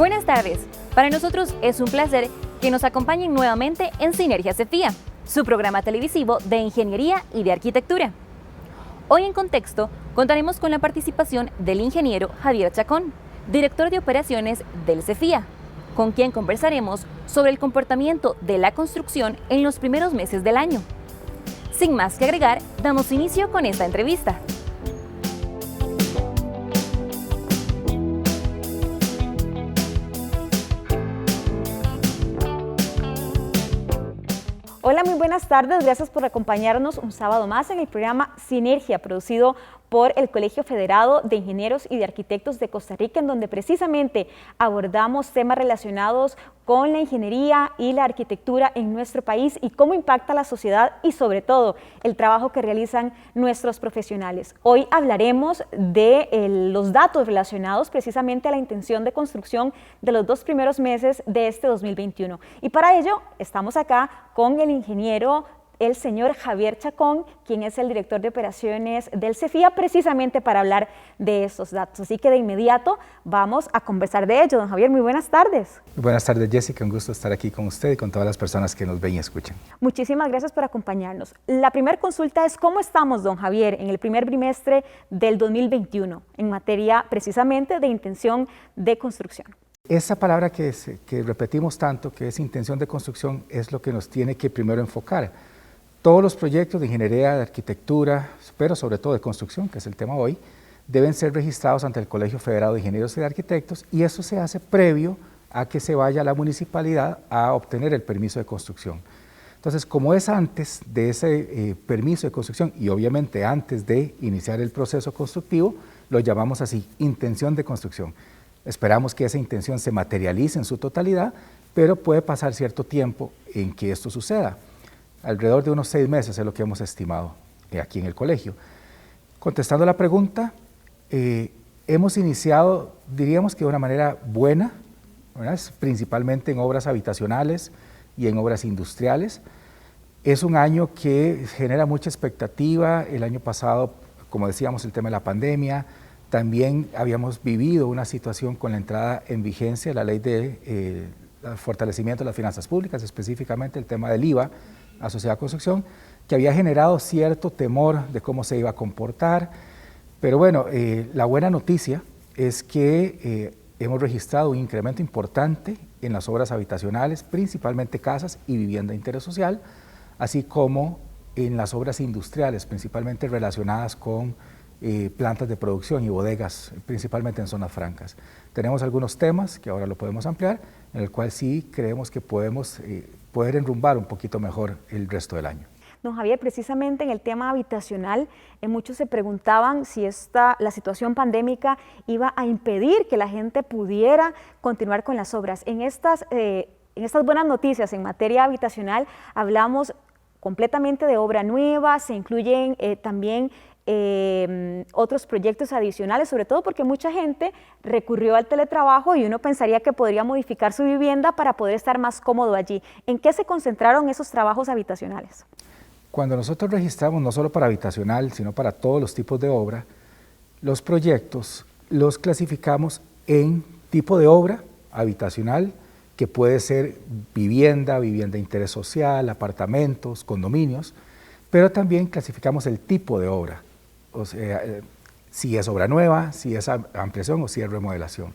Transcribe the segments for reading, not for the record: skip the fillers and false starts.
Buenas tardes. Para nosotros es un placer que nos acompañen nuevamente en Sinergia CEFIA, su programa televisivo de ingeniería y de arquitectura. Hoy en Contexto contaremos con la participación del ingeniero Javier Chacón, director de operaciones del CEFIA, con quien conversaremos sobre el comportamiento de la construcción en los primeros meses del año. Sin más que agregar, damos inicio con esta entrevista. Hola, muy buenas tardes. Gracias por acompañarnos un sábado más en el programa Sinergia, producido por el Colegio Federado de Ingenieros y de Arquitectos de Costa Rica, en donde precisamente abordamos temas relacionados con la ingeniería y la arquitectura en nuestro país y cómo impacta la sociedad y sobre todo el trabajo que realizan nuestros profesionales. Hoy hablaremos de los datos relacionados precisamente a la intención de construcción de los 2 primeros meses de este 2021. Y para ello estamos acá con el ingeniero el señor Javier Chacón, quien es el director de operaciones del CEFIA, precisamente para hablar de estos datos. Así que de inmediato vamos a conversar de ello. Don Javier, muy buenas tardes. Muy buenas tardes, Jessica. Un gusto estar aquí con usted y con todas las personas que nos ven y escuchan. Muchísimas gracias por acompañarnos. La primera consulta es, ¿cómo estamos, don Javier, en el primer trimestre del 2021 en materia precisamente de intención de construcción? Esa palabra que repetimos tanto, que es intención de construcción, es lo que nos tiene que primero enfocar. Todos los proyectos de ingeniería, de arquitectura, pero sobre todo de construcción, que es el tema hoy, deben ser registrados ante el Colegio Federado de Ingenieros y de Arquitectos, y eso se hace previo a que se vaya a la municipalidad a obtener el permiso de construcción. Entonces, como es antes de ese permiso de construcción y obviamente antes de iniciar el proceso constructivo, lo llamamos así, intención de construcción. Esperamos que esa intención se materialice en su totalidad, pero puede pasar cierto tiempo en que esto suceda. Alrededor de unos 6 meses es lo que hemos estimado aquí en el colegio. Contestando la pregunta, hemos iniciado, diríamos que de una manera buena, ¿verdad? Principalmente en obras habitacionales y en obras industriales. Es un año que genera mucha expectativa. El año pasado, como decíamos, el tema de la pandemia, también habíamos vivido una situación con la entrada en vigencia de la ley de fortalecimiento de las finanzas públicas, específicamente el tema del IVA, asociada a construcción, que había generado cierto temor de cómo se iba a comportar, pero bueno, la buena noticia es que hemos registrado un incremento importante en las obras habitacionales, principalmente casas y vivienda de interés social, así como en las obras industriales, principalmente relacionadas con plantas de producción y bodegas, principalmente en zonas francas. Tenemos algunos temas que ahora lo podemos ampliar, en el cual sí creemos que podemos poder enrumbar un poquito mejor el resto del año. Don Javier, precisamente en el tema habitacional, muchos se preguntaban si la situación pandémica iba a impedir que la gente pudiera continuar con las obras. En estas buenas noticias en materia habitacional hablamos completamente de obra nueva, se incluyen también otros proyectos adicionales, sobre todo porque mucha gente recurrió al teletrabajo y uno pensaría que podría modificar su vivienda para poder estar más cómodo allí. ¿En qué se concentraron esos trabajos habitacionales? Cuando nosotros registramos, no solo para habitacional, sino para todos los tipos de obra, los proyectos los clasificamos en tipo de obra habitacional, que puede ser vivienda de interés social, apartamentos, condominios, pero también clasificamos el tipo de obra. O sea, si es obra nueva, si es ampliación o si es remodelación.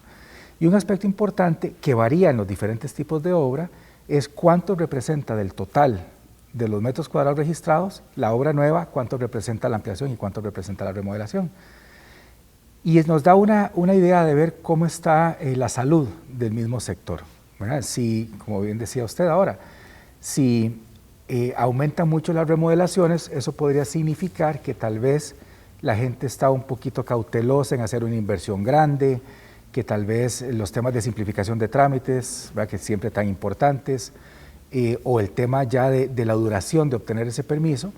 Y un aspecto importante que varía en los diferentes tipos de obra es cuánto representa del total de los metros cuadrados registrados la obra nueva, cuánto representa la ampliación y cuánto representa la remodelación. Y nos da una idea de ver cómo está la salud del mismo sector, ¿verdad? Si, como bien decía usted ahora, si aumentan mucho las remodelaciones, eso podría significar que tal vez la gente está un poquito cautelosa en hacer una inversión grande, que tal vez los temas de simplificación de trámites, ¿verdad?, que siempre tan importantes, o el tema ya de la duración de obtener ese permiso,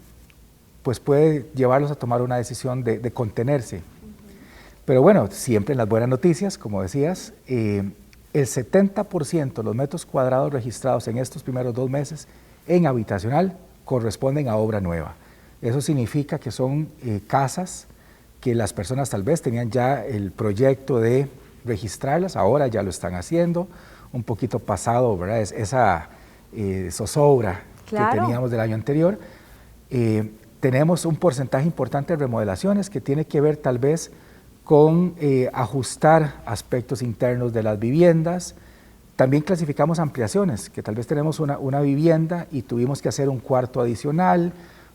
pues puede llevarlos a tomar una decisión de contenerse. Pero bueno, siempre en las buenas noticias, como decías, el 70% de los metros cuadrados registrados en estos primeros 2 meses en habitacional corresponden a obra nueva. Eso significa que son casas que las personas tal vez tenían ya el proyecto de registrarlas, ahora ya lo están haciendo, un poquito pasado, ¿verdad? Esa zozobra que teníamos del año anterior. Tenemos un porcentaje importante de remodelaciones que tiene que ver tal vez con ajustar aspectos internos de las viviendas. También clasificamos ampliaciones, que tal vez tenemos una vivienda y tuvimos que hacer un cuarto adicional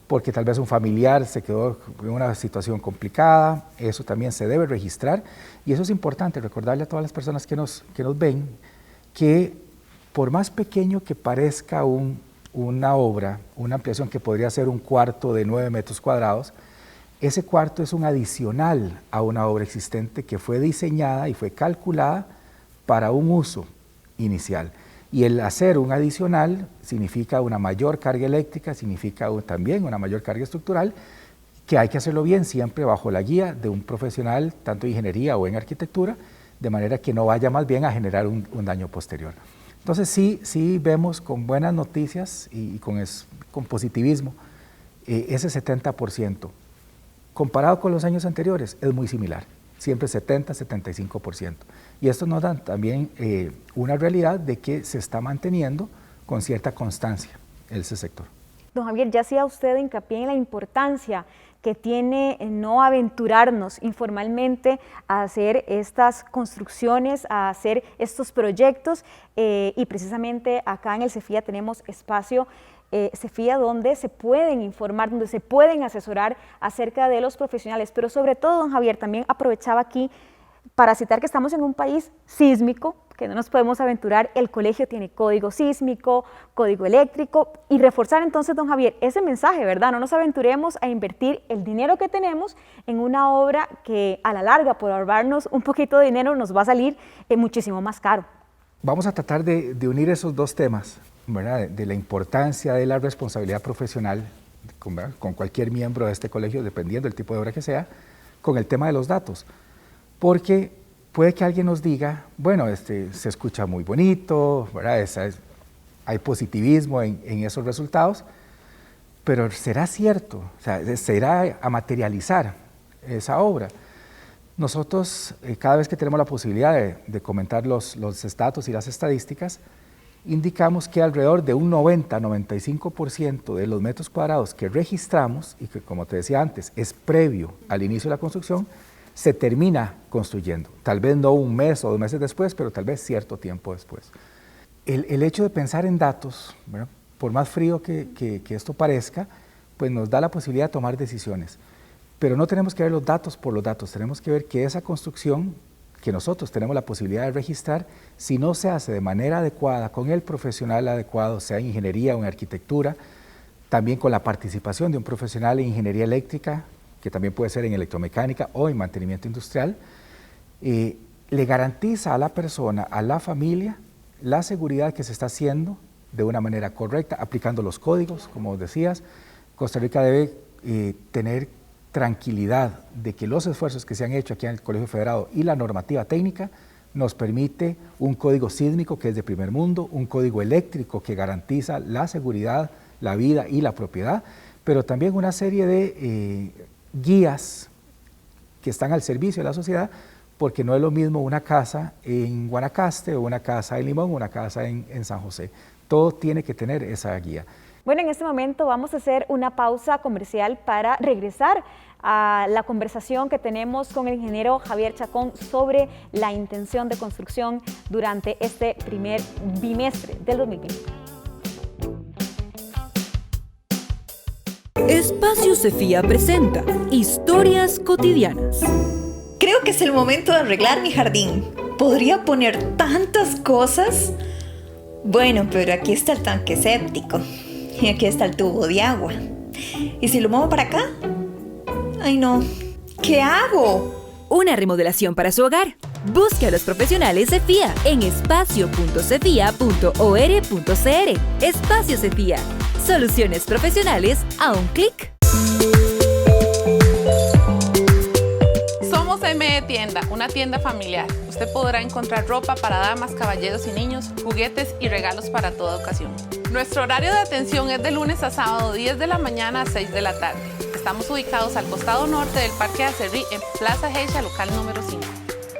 porque tal vez un familiar se quedó en una situación complicada. Eso también se debe registrar y eso es importante, recordarle a todas las personas que nos ven que por más pequeño que parezca una obra, una ampliación que podría ser un cuarto de 9 metros cuadrados, ese cuarto es un adicional a una obra existente que fue diseñada y fue calculada para un uso inicial. Y el hacer un adicional significa una mayor carga eléctrica, significa también una mayor carga estructural, que hay que hacerlo bien siempre bajo la guía de un profesional, tanto en ingeniería o en arquitectura, de manera que no vaya más bien a generar un daño posterior. Entonces sí vemos con buenas noticias y con positivismo ese 70%. Comparado con los años anteriores es muy similar, siempre 70-75%. Y esto nos da también una realidad de que se está manteniendo con cierta constancia ese sector. Don Javier, ya hacía usted hincapié en la importancia que tiene no aventurarnos informalmente a hacer estas construcciones, a hacer estos proyectos y precisamente acá en el CEFIA tenemos espacio CEFIA donde se pueden informar, donde se pueden asesorar acerca de los profesionales, pero sobre todo, don Javier, también aprovechaba aquí para citar que estamos en un país sísmico, que no nos podemos aventurar, el colegio tiene código sísmico, código eléctrico, y reforzar entonces, don Javier, ese mensaje, ¿verdad? No nos aventuremos a invertir el dinero que tenemos en una obra que a la larga, por ahorrarnos un poquito de dinero, nos va a salir muchísimo más caro. Vamos a tratar de unir esos dos temas, ¿verdad? De la importancia de la responsabilidad profesional con cualquier miembro de este colegio, dependiendo del tipo de obra que sea, con el tema de los datos. Porque puede que alguien nos diga, bueno, se escucha muy bonito, ¿verdad? Hay positivismo en esos resultados, pero ¿será cierto? O sea, ¿será a materializar esa obra? Nosotros, cada vez que tenemos la posibilidad de comentar los datos y las estadísticas, indicamos que alrededor de un 90-95% de los metros cuadrados que registramos, y que como te decía antes, es previo al inicio de la construcción, se termina construyendo. Tal vez no un mes o 2 meses después, pero tal vez cierto tiempo después. El hecho de pensar en datos, ¿verdad? Por más frío que esto parezca, pues nos da la posibilidad de tomar decisiones. Pero no tenemos que ver los datos por los datos, tenemos que ver que esa construcción que nosotros tenemos la posibilidad de registrar, si no se hace de manera adecuada, con el profesional adecuado, sea en ingeniería o en arquitectura, también con la participación de un profesional en ingeniería eléctrica, que también puede ser en electromecánica o en mantenimiento industrial, le garantiza a la persona, a la familia, la seguridad que se está haciendo de una manera correcta, aplicando los códigos, como decías. Costa Rica debe tener tranquilidad de que los esfuerzos que se han hecho aquí en el Colegio Federado y la normativa técnica nos permite un código sísmico que es de primer mundo, un código eléctrico que garantiza la seguridad, la vida y la propiedad, pero también una serie de guías que están al servicio de la sociedad, porque no es lo mismo una casa en Guanacaste o una casa en Limón o una casa en San José. Todo tiene que tener esa guía. Bueno, en este momento vamos a hacer una pausa comercial para regresar a la conversación que tenemos con el ingeniero Javier Chacón sobre la intención de construcción durante este primer bimestre del 2020. Espacio CEFIA presenta Historias Cotidianas. Creo que es el momento de arreglar mi jardín. ¿Podría poner tantas cosas? Bueno, pero aquí está el tanque séptico. Y aquí está el tubo de agua. ¿Y si lo muevo para acá? ¡Ay, no! ¿Qué hago? Una remodelación para su hogar. Busque a los profesionales CEFIA en espacio.cefia.or.cr. Espacio CEFIA. Soluciones profesionales a un clic. Somos ME Tienda, una tienda familiar. Usted podrá encontrar ropa para damas, caballeros y niños, juguetes y regalos para toda ocasión. Nuestro horario de atención es de lunes a sábado, 10 de la mañana a 6 de la tarde. Estamos ubicados al costado norte del Parque Acerrí, en Plaza Geisha, local número 5.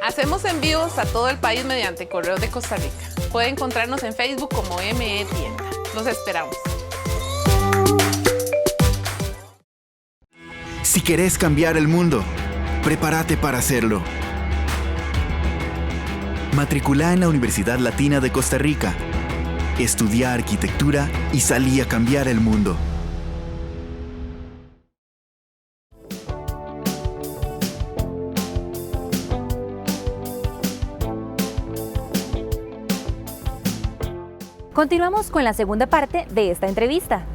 Hacemos envíos a todo el país mediante Correos de Costa Rica. Puede encontrarnos en Facebook como ME Tienda. Los esperamos. Si querés cambiar el mundo, prepárate para hacerlo. Matriculá en la Universidad Latina de Costa Rica. Estudia arquitectura y salí a cambiar el mundo. Continuamos con la segunda parte de esta entrevista.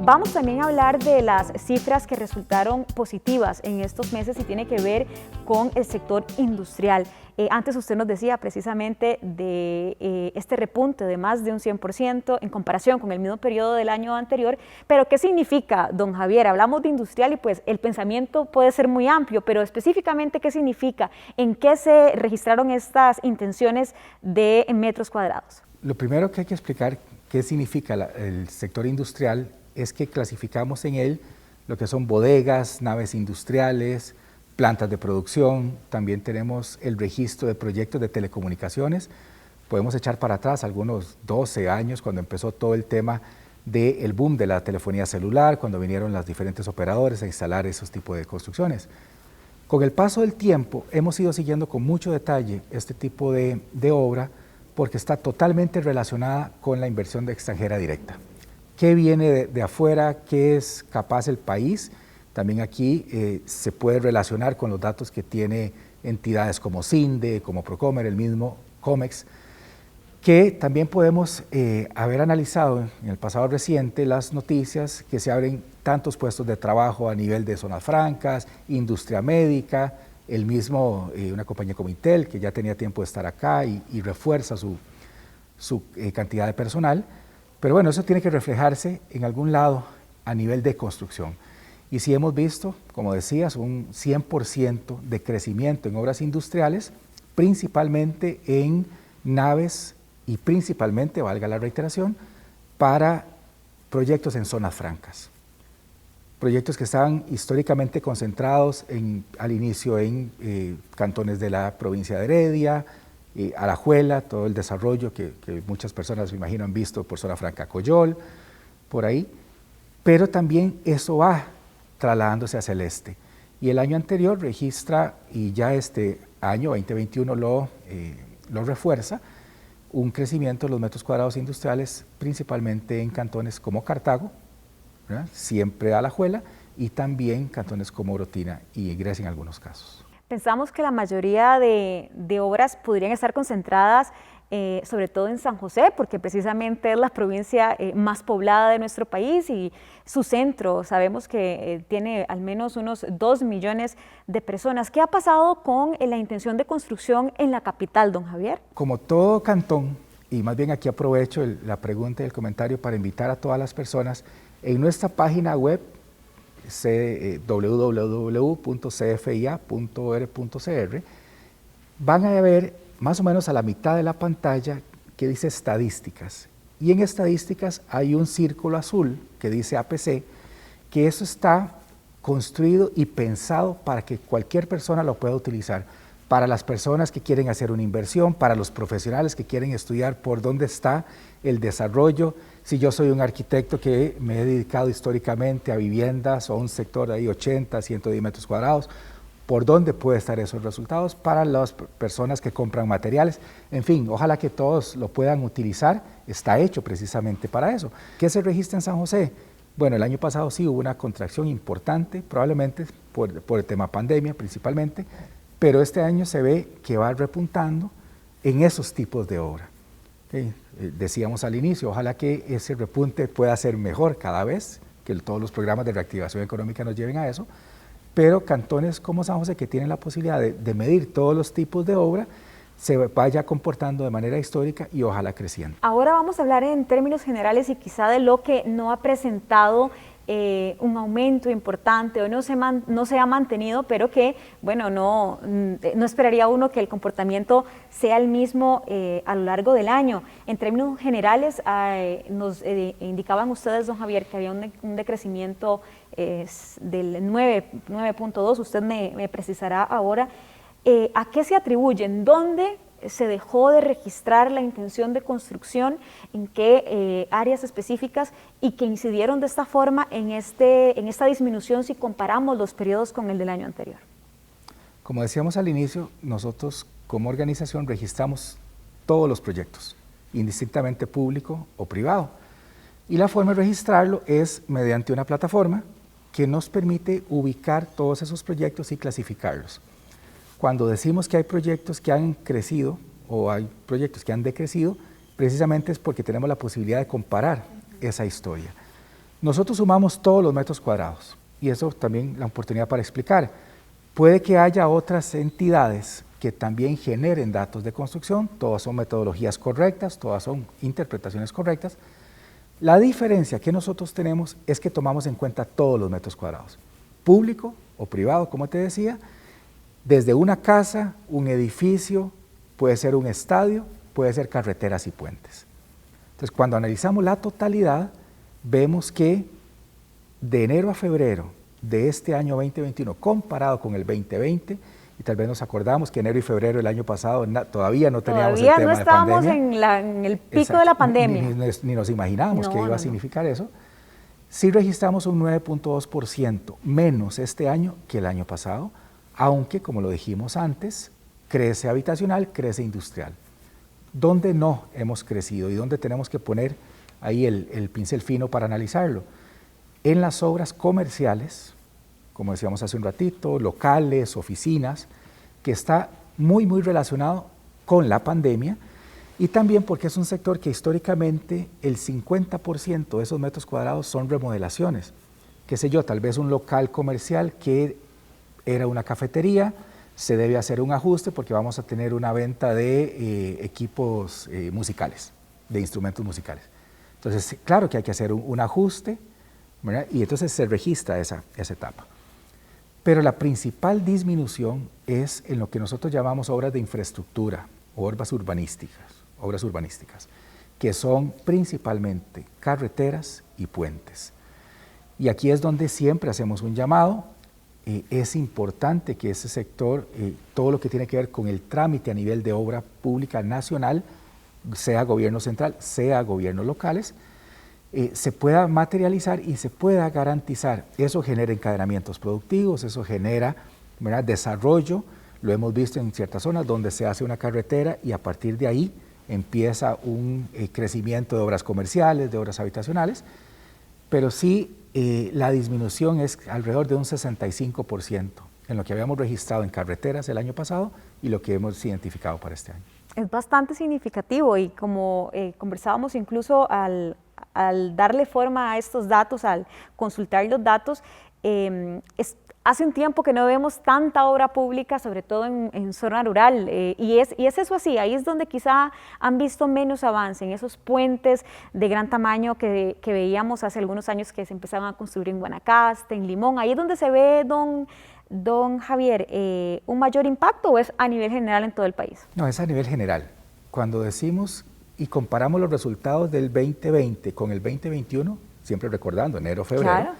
Vamos también a hablar de las cifras que resultaron positivas en estos meses y tiene que ver con el sector industrial. Antes usted nos decía precisamente de este repunte de más de un 100% en comparación con el mismo periodo del año anterior, pero ¿qué significa, don Javier? Hablamos de industrial y pues el pensamiento puede ser muy amplio, pero específicamente ¿qué significa? ¿En qué se registraron estas intenciones de metros cuadrados? Lo primero que hay que explicar qué significa el sector industrial es que clasificamos en él lo que son bodegas, naves industriales, plantas de producción, también tenemos el registro de proyectos de telecomunicaciones. Podemos echar para atrás algunos 12 años cuando empezó todo el tema del boom de la telefonía celular, cuando vinieron los diferentes operadores a instalar esos tipos de construcciones. Con el paso del tiempo hemos ido siguiendo con mucho detalle este tipo de obra porque está totalmente relacionada con la inversión extranjera directa. ¿Qué viene de afuera? ¿Qué es capaz el país? También aquí se puede relacionar con los datos que tiene entidades como CINDE, como Procomer, el mismo COMEX, que también podemos haber analizado en el pasado reciente las noticias que se abren tantos puestos de trabajo a nivel de zonas francas, industria médica, el mismo, una compañía como Intel, que ya tenía tiempo de estar acá y refuerza su cantidad de personal. Pero bueno, eso tiene que reflejarse en algún lado a nivel de construcción. Y sí hemos visto, como decías, un 100% de crecimiento en obras industriales, principalmente en naves y principalmente, valga la reiteración, para proyectos en zonas francas. Proyectos que estaban históricamente concentrados al inicio en cantones de la provincia de Heredia, Alajuela, todo el desarrollo que muchas personas, me imagino, han visto por Zona Franca Coyol, por ahí, pero también eso va trasladándose hacia el este. Y el año anterior registra, y ya este año 2021 lo refuerza, un crecimiento de los metros cuadrados industriales, principalmente en cantones como Cartago, ¿verdad? Siempre Alajuela, y también cantones como Orotina y Grecia en algunos casos. Pensamos que la mayoría de obras podrían estar concentradas sobre todo en San José, porque precisamente es la provincia más poblada de nuestro país y su centro sabemos que tiene al menos unos 2 millones de personas. ¿Qué ha pasado con la intención de construcción en la capital, don Javier? Como todo cantón, y más bien aquí aprovecho la pregunta y el comentario para invitar a todas las personas, en nuestra página web www.cfia.or.cr van a ver más o menos a la mitad de la pantalla que dice estadísticas, y en estadísticas hay un círculo azul que dice APC, que eso está construido y pensado para que cualquier persona lo pueda utilizar, para las personas que quieren hacer una inversión, para los profesionales que quieren estudiar por dónde está el desarrollo. Si yo soy un arquitecto que me he dedicado históricamente a viviendas o a un sector de ahí 80, 110 metros cuadrados, ¿por dónde pueden estar esos resultados para las personas que compran materiales? En fin, ojalá que todos lo puedan utilizar, está hecho precisamente para eso. ¿Qué se registra en San José? Bueno, el año pasado sí hubo una contracción importante, probablemente por el tema pandemia principalmente, pero este año se ve que va repuntando en esos tipos de obra. ¿Okay? Decíamos al inicio, ojalá que ese repunte pueda ser mejor cada vez, que todos los programas de reactivación económica nos lleven a eso, pero cantones como San José, que tienen la posibilidad de medir todos los tipos de obra, se vaya comportando de manera histórica y ojalá creciendo. Ahora vamos a hablar en términos generales y quizá de lo que no ha presentado un aumento importante o no se ha mantenido, pero que, bueno, no esperaría uno que el comportamiento sea el mismo a lo largo del año. En términos generales, nos indicaban ustedes, don Javier, que había un decrecimiento del 9.2, usted me precisará ahora. ¿A qué se atribuyen? ¿Dónde se dejó de registrar la intención de construcción, en qué áreas específicas y que incidieron de esta forma en esta disminución si comparamos los periodos con el del año anterior? Como decíamos al inicio, nosotros como organización registramos todos los proyectos, indistintamente público o privado. Y la forma de registrarlo es mediante una plataforma que nos permite ubicar todos esos proyectos y clasificarlos. Cuando decimos que hay proyectos que han crecido o hay proyectos que han decrecido, precisamente es porque tenemos la posibilidad de comparar esa historia. Nosotros sumamos todos los metros cuadrados y eso también la oportunidad para explicar. Puede que haya otras entidades que también generen datos de construcción, todas son metodologías correctas, todas son interpretaciones correctas. La diferencia que nosotros tenemos es que tomamos en cuenta todos los metros cuadrados, público o privado, como te decía, desde una casa, un edificio, puede ser un estadio, puede ser carreteras y puentes. Entonces, cuando analizamos la totalidad, vemos que de enero a febrero de este año 2021, comparado con el 2020, y tal vez nos acordamos que enero y febrero del año pasado todavía no teníamos el tema de pandemia. Todavía no estábamos en el pico de la pandemia. Ni nos imaginábamos que iba a significar eso. Sí registramos un 9.2% menos este año que el año pasado, aunque, como lo dijimos antes, crece habitacional, crece industrial. ¿Dónde no hemos crecido y dónde tenemos que poner ahí el pincel fino para analizarlo? En las obras comerciales, como decíamos hace un ratito, locales, oficinas, que está muy relacionado con la pandemia y también porque es un sector que históricamente el 50% de esos metros cuadrados son remodelaciones. Qué sé yo, tal vez un local comercial que era una cafetería, se debe hacer un ajuste porque vamos a tener una venta de equipos musicales, de instrumentos musicales. Entonces, claro que hay que hacer un ajuste, ¿verdad? Y entonces se registra esa etapa. Pero la principal disminución es en lo que nosotros llamamos obras de infraestructura, obras urbanísticas, que son principalmente carreteras y puentes. Y aquí es donde siempre hacemos un llamado. Es importante que ese sector, todo lo que tiene que ver con el trámite a nivel de obra pública nacional, sea gobierno central, sea gobiernos locales, se pueda materializar y se pueda garantizar. Eso genera encadenamientos productivos, eso genera, ¿verdad?, desarrollo. Lo hemos visto en ciertas zonas donde se hace una carretera y a partir de ahí empieza un crecimiento de obras comerciales, de obras habitacionales, pero sí la disminución es alrededor de un 65% en lo que habíamos registrado en carreteras el año pasado y lo que hemos identificado para este año. Es bastante significativo y como conversábamos incluso al darle forma a estos datos, al consultar los datos, hace un tiempo que no vemos tanta obra pública, sobre todo en zona rural, y es eso así, ahí es donde quizá han visto menos avance, en esos puentes de gran tamaño que veíamos hace algunos años que se empezaban a construir en Guanacaste, en Limón, ahí es donde se ve, don Javier, un mayor impacto, ¿o es a nivel general en todo el país? No, es a nivel general. Cuando decimos y comparamos los resultados del 2020 con el 2021, siempre recordando enero, febrero, claro,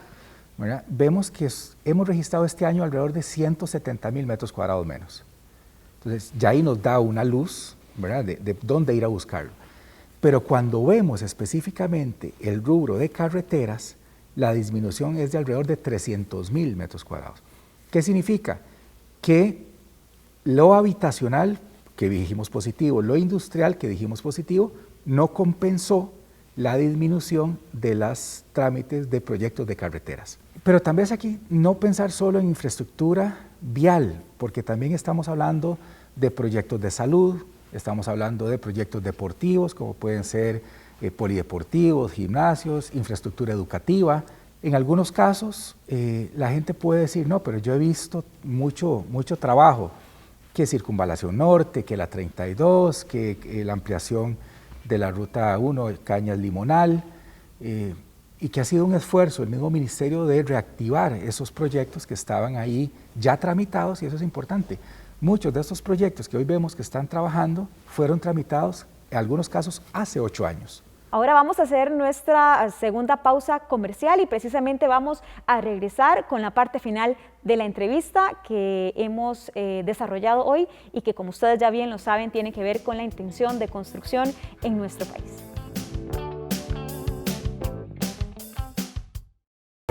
¿verdad?, vemos que hemos registrado este año alrededor de 170,000 metros cuadrados menos. Entonces, ya ahí nos da una luz, ¿verdad?, de dónde ir a buscarlo. Pero cuando vemos específicamente el rubro de carreteras, la disminución es de alrededor de 300,000 metros cuadrados. ¿Qué significa? Que lo habitacional, que dijimos positivo, lo industrial, que dijimos positivo, no compensó la disminución de los trámites de proyectos de carreteras. Pero también es aquí no pensar solo en infraestructura vial, porque también estamos hablando de proyectos de salud, estamos hablando de proyectos deportivos, como pueden ser polideportivos, gimnasios, infraestructura educativa. En algunos casos, la gente puede decir, no, pero yo he visto mucho trabajo, que Circunvalación Norte, que la 32, que la ampliación de la Ruta 1, Cañas Limonal, y que ha sido un esfuerzo del mismo ministerio de reactivar esos proyectos que estaban ahí ya tramitados, y eso es importante. Muchos de estos proyectos que hoy vemos que están trabajando fueron tramitados, en algunos casos, hace 8 años. Ahora vamos a hacer nuestra segunda pausa comercial y precisamente vamos a regresar con la parte final de la entrevista que hemos desarrollado hoy y que, como ustedes ya bien lo saben, tiene que ver con la intención de construcción en nuestro país.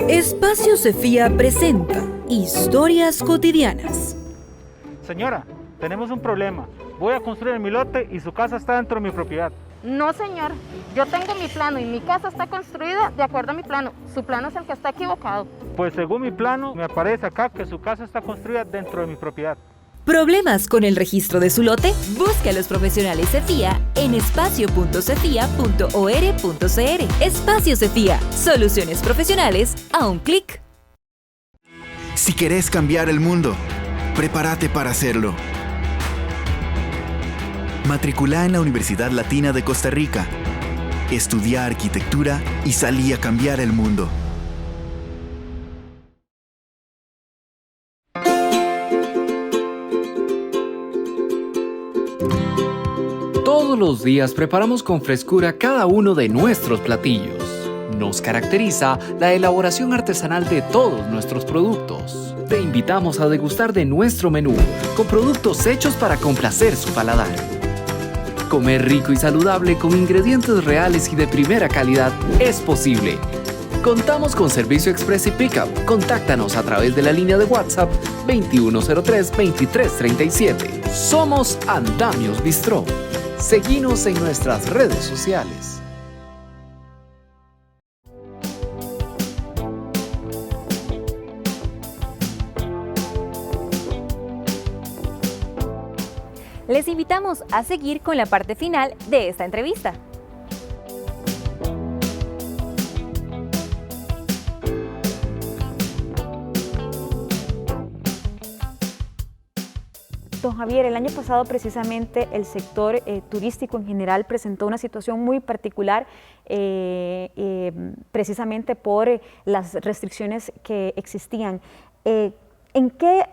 Espacio Cefía presenta Historias Cotidianas. Señora, tenemos un problema. Voy a construir en mi lote y su casa está dentro de mi propiedad. No, señor. Yo tengo mi plano y mi casa está construida de acuerdo a mi plano. Su plano es el que está equivocado. Pues según mi plano, me aparece acá que su casa está construida dentro de mi propiedad. ¿Problemas con el registro de su lote? Busque a los profesionales Cefía en espacio.cefía.or.cr. Espacio Cefía, soluciones profesionales a un clic. Si querés cambiar el mundo, prepárate para hacerlo. Matriculá en la Universidad Latina de Costa Rica. Estudia arquitectura y salí a cambiar el mundo. Todos los días preparamos con frescura cada uno de nuestros platillos. Nos caracteriza la elaboración artesanal de todos nuestros productos. Te invitamos a degustar de nuestro menú con productos hechos para complacer su paladar. Comer rico y saludable con ingredientes reales y de primera calidad es posible. Contamos con servicio express y pickup. Contáctanos a través de la línea de WhatsApp 2103-2337. Somos Andamios Bistró. Seguinos en nuestras redes sociales. Les invitamos a seguir con la parte final de esta entrevista. Don Javier, el año pasado precisamente el sector turístico en general presentó una situación muy particular precisamente por las restricciones que existían. ¿En qué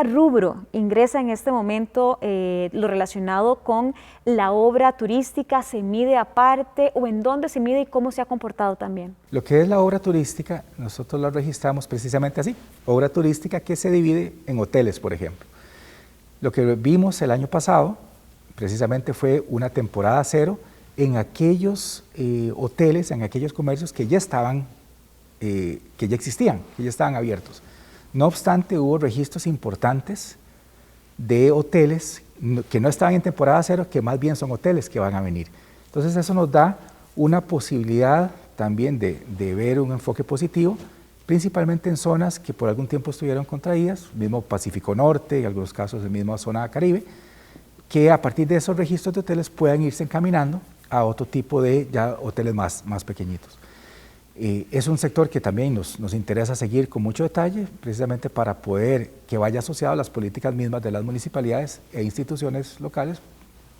rubro ingresa en este momento lo relacionado con la obra turística? ¿Se mide aparte o en dónde se mide y cómo se ha comportado también? Lo que es la obra turística, nosotros lo registramos precisamente así, obra turística que se divide en hoteles, por ejemplo. Lo que vimos el año pasado, precisamente fue una temporada cero en aquellos hoteles, en aquellos comercios que ya estaban, que ya existían, que ya estaban abiertos. No obstante, hubo registros importantes de hoteles que no estaban en temporada cero, que más bien son hoteles que van a venir. Entonces eso nos da una posibilidad también de ver un enfoque positivo, principalmente en zonas que por algún tiempo estuvieron contraídas, mismo Pacífico Norte, en algunos casos la misma zona Caribe, que a partir de esos registros de hoteles puedan irse encaminando a otro tipo de ya hoteles más pequeñitos. Es un sector que también nos interesa seguir con mucho detalle, precisamente para poder que vaya asociado a las políticas mismas de las municipalidades e instituciones locales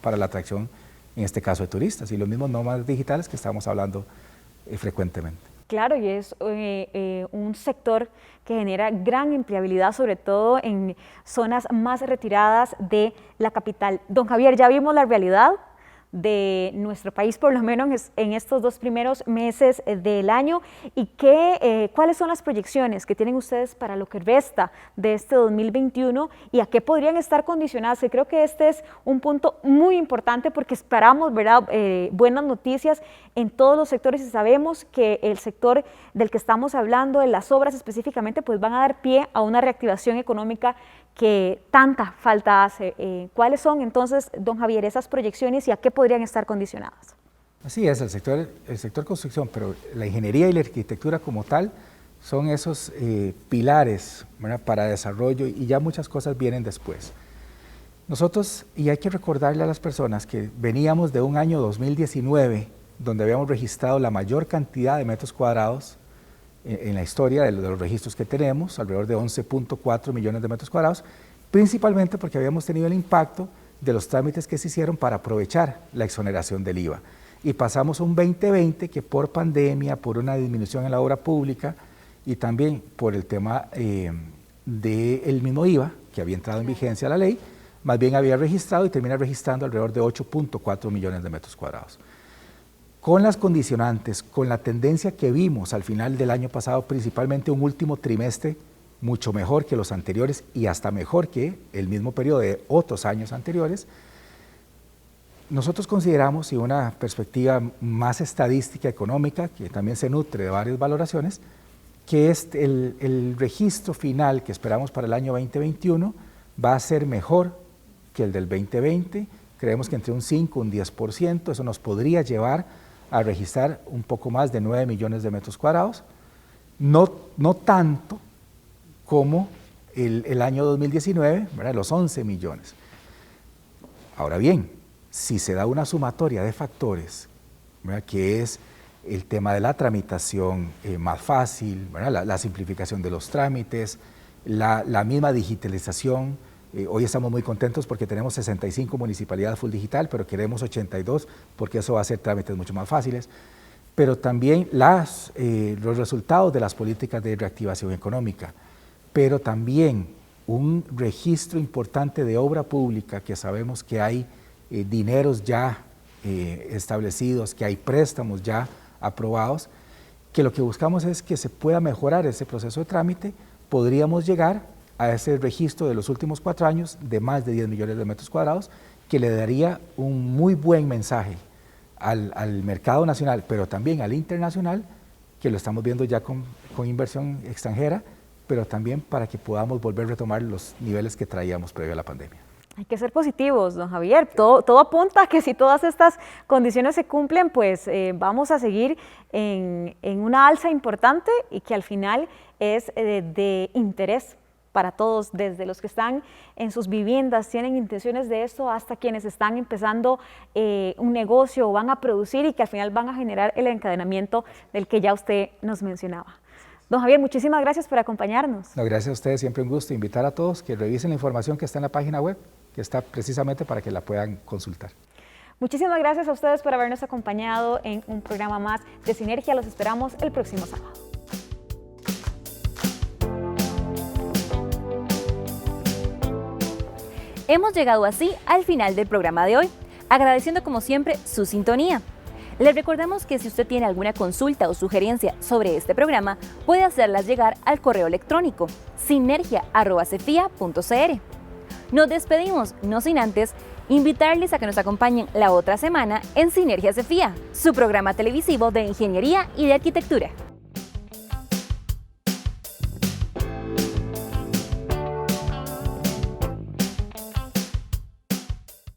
para la atracción, en este caso de turistas, y los mismos nómadas digitales que estamos hablando frecuentemente. Claro, y es un sector que genera gran empleabilidad, sobre todo en zonas más retiradas de la capital. Don Javier, ya vimos la realidad de nuestro país, por lo menos en estos 2 primeros meses del año, y cuáles son las proyecciones que tienen ustedes para lo que resta de este 2021 y a qué podrían estar condicionadas. Y creo que este es un punto muy importante porque esperamos, ¿verdad?, buenas noticias en todos los sectores, y sabemos que el sector del que estamos hablando, de las obras específicamente, pues van a dar pie a una reactivación económica que tanta falta hace. ¿Cuáles son entonces, don Javier, esas proyecciones y a qué podrían estar condicionadas? Así es, el sector construcción, pero la ingeniería y la arquitectura como tal son esos pilares, ¿verdad?, para desarrollo, y ya muchas cosas vienen después. Nosotros, y hay que recordarle a las personas que veníamos de un año 2019 donde habíamos registrado la mayor cantidad de metros cuadrados en la historia de los registros que tenemos, alrededor de 11.4 millones de metros cuadrados, principalmente porque habíamos tenido el impacto de los trámites que se hicieron para aprovechar la exoneración del IVA. y pasamos un 2020 que por pandemia, por una disminución en la obra pública y también por el tema del mismo IVA, que había entrado en vigencia la ley, más bien había registrado y termina registrando alrededor de 8.4 millones de metros cuadrados. Con las condicionantes, con la tendencia que vimos al final del año pasado, principalmente un último trimestre mucho mejor que los anteriores y hasta mejor que el mismo periodo de otros años anteriores, nosotros consideramos, y una perspectiva más estadística económica, que también se nutre de varias valoraciones, que el registro final que esperamos para el año 2021 va a ser mejor que el del 2020, creemos que entre un 5 y un 10%, eso nos podría llevar a registrar un poco más de 9 millones de metros cuadrados, no tanto como el año 2019, ¿verdad? Los 11 millones. Ahora bien, si se da una sumatoria de factores, ¿verdad? Que es el tema de la tramitación más fácil, ¿verdad? La simplificación de los trámites, la misma digitalización. Hoy estamos muy contentos porque tenemos 65 municipalidades full digital, pero queremos 82 porque eso va a hacer trámites mucho más fáciles. Pero también los resultados de las políticas de reactivación económica, pero también un registro importante de obra pública, que sabemos que hay dineros ya establecidos, que hay préstamos ya aprobados, que lo que buscamos es que se pueda mejorar ese proceso de trámite. Podríamos llegar a ese registro de los últimos 4 años de más de 10 millones de metros cuadrados, que le daría un muy buen mensaje al mercado nacional, pero también al internacional, que lo estamos viendo ya con inversión extranjera, pero también para que podamos volver a retomar los niveles que traíamos previo a la pandemia. Hay que ser positivos, don Javier. Todo apunta a que si todas estas condiciones se cumplen, pues vamos a seguir en una alza importante y que al final es de interés para todos, desde los que están en sus viviendas, tienen intenciones de esto, hasta quienes están empezando un negocio o van a producir y que al final van a generar el encadenamiento del que ya usted nos mencionaba. Don Javier, muchísimas gracias por acompañarnos. No, gracias a ustedes, siempre un gusto invitar a todos que revisen la información que está en la página web, que está precisamente para que la puedan consultar. Muchísimas gracias a ustedes por habernos acompañado en un programa más de Sinergia. Los esperamos el próximo sábado. Hemos llegado así al final del programa de hoy, agradeciendo como siempre su sintonía. Les recordamos que si usted tiene alguna consulta o sugerencia sobre este programa, puede hacerlas llegar al correo electrónico sinergia@cefia.cr. Nos despedimos, no sin antes invitarles a que nos acompañen la otra semana en Sinergia Cefia, su programa televisivo de ingeniería y de arquitectura.